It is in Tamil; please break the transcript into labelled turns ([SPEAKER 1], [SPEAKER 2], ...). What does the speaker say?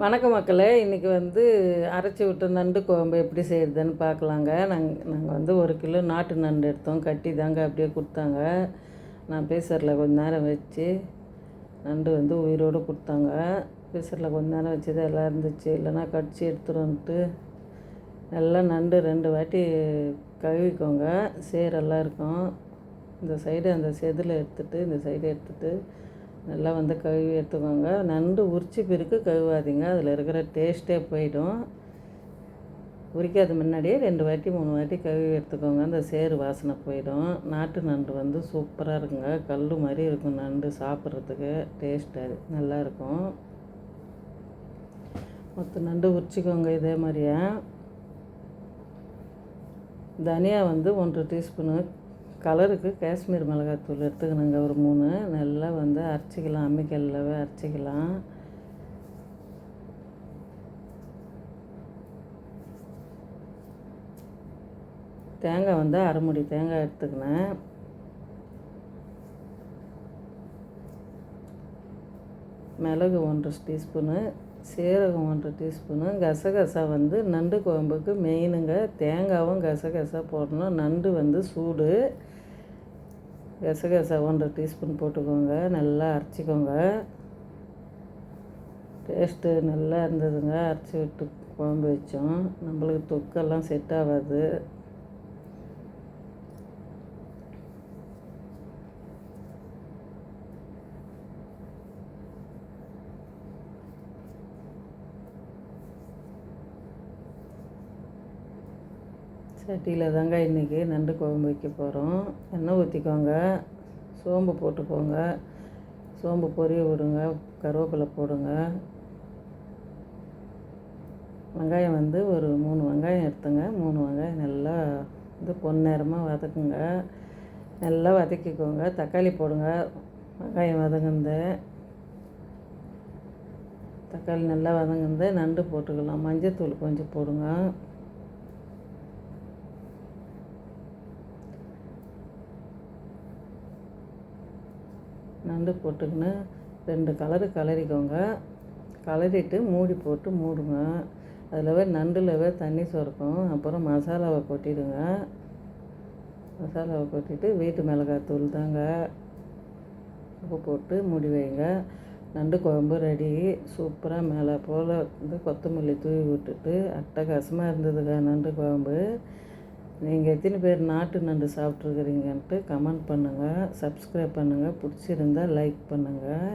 [SPEAKER 1] வணக்கம் மக்களே. இன்றைக்கி வந்து அரைச்சி விட்ட நண்டு குழம்பு எப்படி செய்கிறதுன்னு பார்க்கலாங்க. நாங்கள் வந்து 1 கிலோ நாட்டு நண்டு எடுத்தோம். கட்டி தாங்க அப்படியே கொடுத்தாங்க. நான் ப்ரெஷரில் கொஞ்ச நேரம் வச்சு நண்டு வந்து உயிரோடு கொடுத்தாங்க. ப்ரெஷரில் கொஞ்ச நேரம் வச்சது எல்லாம் இருந்துச்சு, இல்லைன்னா கடிச்சு எடுத்துருன்ட்டு நல்லா நண்டு 2 வாட்டி கழுவிக்கோங்க. சேரெல்லாம் இருக்கும். இந்த சைடு அந்த செதில் எடுத்துகிட்டு இந்த சைடு எடுத்துகிட்டு நல்லா வந்து கழுவி எடுத்துக்கோங்க. நண்டு உரிச்சி பிறகு கழுவாதீங்க, அதில் இருக்கிற டேஸ்ட்டே போயிடும். உரிக்காத முன்னாடியே 2 வாட்டி 3 வாட்டி கழுவி எடுத்துக்கோங்க. அந்த சேறு வாசனை போயிடும். நாட்டு நண்டு வந்து சூப்பராக இருக்குங்க. கல் மாதிரி இருக்கும் நண்டு, சாப்பிட்றதுக்கு டேஸ்ட்டாக நல்லாயிருக்கும். மொத்த நண்டு உரிச்சிக்கோங்க. இதே மாதிரியே தனியா வந்து 1 டீஸ்பூனு, கலருக்கு காஷ்மீர் மிளகாத்தூள் எடுத்துக்கணுங்க. ஒரு 3 நல்லா வந்து அரைச்சிக்கலாம். அம்மிக்கல்லவே அரைச்சிக்கலாம். தேங்காய் வந்து அரை மூடி தேங்காய் எடுத்துக்கினேன். மிளகு 1 டீஸ்பூனு, சீரகம் 1 டீஸ்பூனு, கசகசா வந்து நண்டு குழம்புக்கு மெயினுங்க. தேங்காயும் கசகசா போடணும். நண்டு வந்து சூடு. கசகசா 1 டீஸ்பூன் போட்டுக்கோங்க. நல்லா அரைச்சிக்கோங்க. டேஸ்ட்டு நல்லா இருந்ததுங்க. அரைச்சி விட்டு குழம்பு வச்சோம். நம்மளுக்கு தொக்கெல்லாம் செட் ஆகாது. சட்டியில் தாங்க இன்றைக்கி நண்டு குழம்பு வைக்க போகிறோம். எண்ணெய் ஊற்றிக்கோங்க. சோம்பு போட்டுக்கோங்க. சோம்பு பொரிய விடுங்க. கருவேப்பிலை போடுங்க. வெங்காயம் வந்து ஒரு 3 வெங்காயம் எடுத்துங்க. 3 வெங்காயம் நல்லா வந்து பொன்னிறமாக வதக்குங்க. நல்லா வதக்கிக்கோங்க. தக்காளி போடுங்க. வெங்காயம் வதங்குந்து, தக்காளி நல்லா வதங்குந்து நண்டு போட்டுக்கலாம். மஞ்சத்தூள் கொஞ்சம் போடுங்க. நண்டு போட்டுக்கின்னு 2 கலரு கலரிக்கோங்க. கலரிட்டு மூடி போட்டு மூடுங்க. அதிலவே நண்டுலவே தண்ணி சுரக்கும். அப்புறம் மசாலாவை கொட்டிடுங்க. மசாலாவை கொட்டிட்டு வீட்டு மிளகாத்தூள் தாங்க, உப்பு போட்டு மூடி வைங்க. நண்டு குழம்பு ரெடி. சூப்பராக மேலே போல் வந்து கொத்தமல்லி தூவி விட்டுட்டு அட்டகாசமாக இருந்ததுங்க நண்டு குழம்பு. நீங்கள் எத்தனை பேர் நாட்டு நண்டு சாப்பிட்ருக்குறீங்கன்ட்டு கமெண்ட் பண்ணுங்கள். சப்ஸ்கிரைப் பண்ணுங்கள். பிடிச்சிருந்தால் லைக் பண்ணுங்கள்.